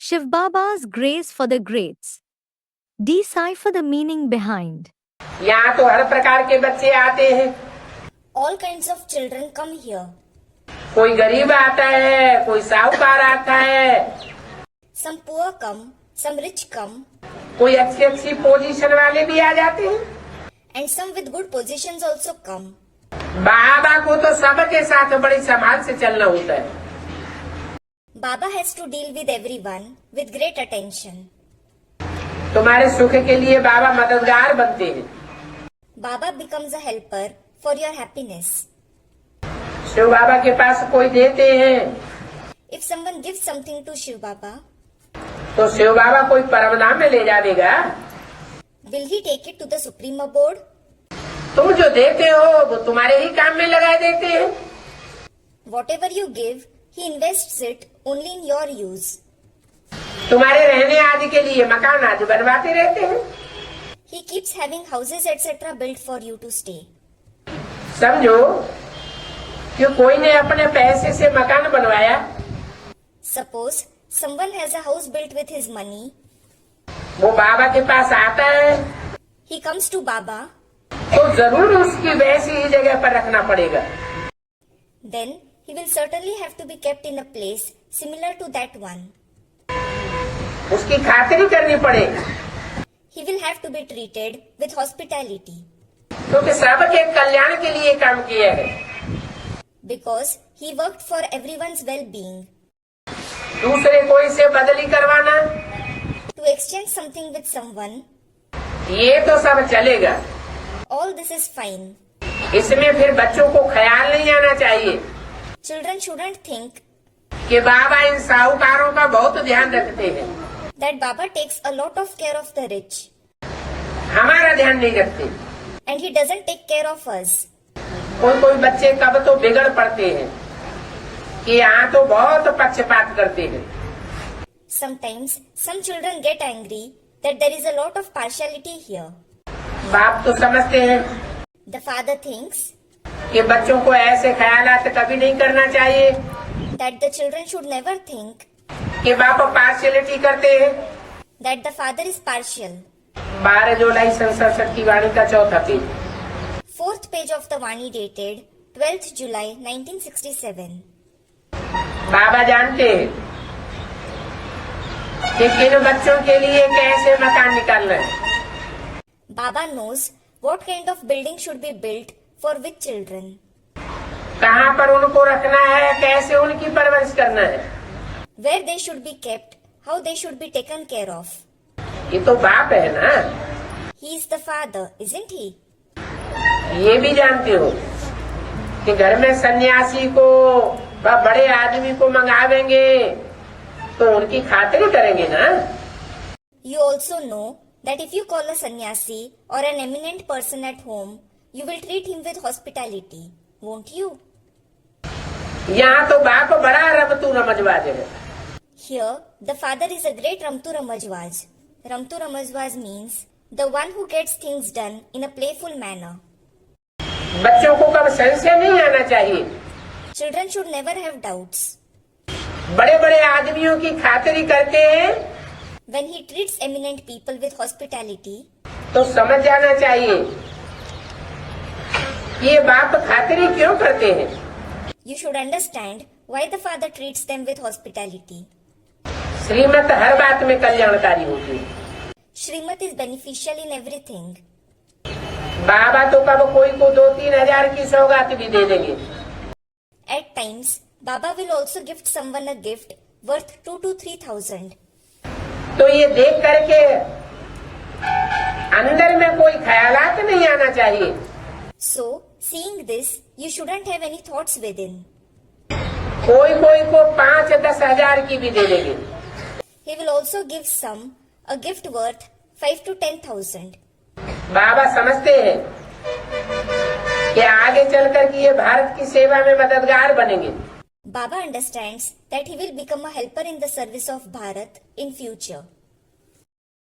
Shiv Baba's Grace for the Greats. Decipher the meaning behind. यहाँ तो हर प्रकार के बच्चे आते हैं। All kinds of children come here. कोई गरीब आता है, कोई साहूकार आता है, Some poor come, some rich come, कोई अच्छी अच्छी पोजीशन वाले भी आ जाते हैं। and some with good positions also come. बाबा को तो सबके साथ बड़ी संभाल से चलना होता है। Baba has to deal with everyone with great attention. तुम्हारे सुख के लिए बाबा मददगार बनते हैं। Baba becomes a helper for your happiness. Shiv बाबा के पास कोई देते हैं If someone gives something to Shiv Baba, तो शिव बाबा कोई परमधाम में ले जाएगा। will he take it to the Supreme Abode? तुम जो देते हो वो तुम्हारे ही काम में लगाए देते हैं। Whatever you give, he invests it only in your use. तुम्हारे रहने आदि के लिए मकान आदि बनवाते रहते हैं। He keeps having houses etc. built for you to stay. समझो कि कोई ने अपने पैसे से मकान बनवाया, Suppose someone has a house built with his money. वो बाबा के पास आता है He comes to Baba. तो जरूर उसकी वैसी ही जगह पर रखना पड़ेगा। Then he will certainly have to be kept in a place similar to that one. उसकी खातिरी करनी पड़ेगी, He will have to be treated with hospitality क्योंकि सबके कल्याण के लिए काम किया है। because he worked for everyone's well-being. दूसरे कोई से बदली करवाना, To exchange something with someone, ये तो सब चलेगा। all this is fine. इसमें फिर बच्चों को ख्याल नहीं आना चाहिए Children shouldn't think कि बाबा इन साहूकारों का बहुत ध्यान रखते हैं, that Baba takes a lot of care of the rich हमारा ध्यान नहीं रखते। and he doesn't take care of us. कोई कोई बच्चे कब तो बिगड़ पड़ते हैं कि यहाँ तो बहुत पक्षपात करते हैं। Sometimes some children get angry that there is a lot of partiality here. बाप तो समझते हैं The father thinks कि बच्चों को ऐसे ख्यालात कभी नहीं करना चाहिए that the children should never think कि बाप पार्शियलिटी करते हैं। that the father is partial. 12 जुलाई सन 67 की वाणी का चौथा page. Fourth page of the Vani dated 12th July 1967. बाबा जानते हैं कि किन बच्चों के लिए कैसे मकान निकालना है। Baba knows what kind of building should be built for which children. कहाँ पर उनको रखना है, कैसे उनकी परवरिश करना है। Where they should be kept, how they should be taken care of. ये तो बाप है ना। He is the father, isn't he? ये भी जानते हो कि घर में सन्यासी को व बड़े आदमी को मंगावेंगे तो उनकी खातिरी करेंगे ना। You also know that if you call a sannyasi or an eminent person at home, you will treat him with hospitality, won't you? यहाँ तो बाप बड़ा रमतू रमजबाज है। Here, the father is a great Ramtu Ramajwaj. Ramtu Ramajwaj means the one who gets things done in a playful manner. बच्चों को कब संशय नहीं आना चाहिए। Children should never have doubts. बड़े बड़े आदमियों की खातिरी करते हैं When he treats eminent people with hospitality, तो समझ जाना चाहिए ये बाप खातिरी क्यों करते हैं। you should understand why the father treats them with hospitality. श्रीमत हर बात में कल्याणकारी होती है। Srimad is beneficial in everything. बाबा तो कब कोई को 2-3 हजार की सौगात भी दे देंगे। At times, Baba will also gift someone a gift worth 2 to 3,000. तो ये देख करके अंदर में कोई ख्यालात नहीं आना चाहिए। So, seeing this, you shouldn't have any thoughts within. कोई कोई को 5-10 हजार की भी दे देंगे। He will also give some a gift worth 5 to 10,000. बाबा समझते हैं कि आगे चलकर कि ये भारत की सेवा में मददगार बनेंगे। Baba understands that he will become a helper in the service of Bharat in future.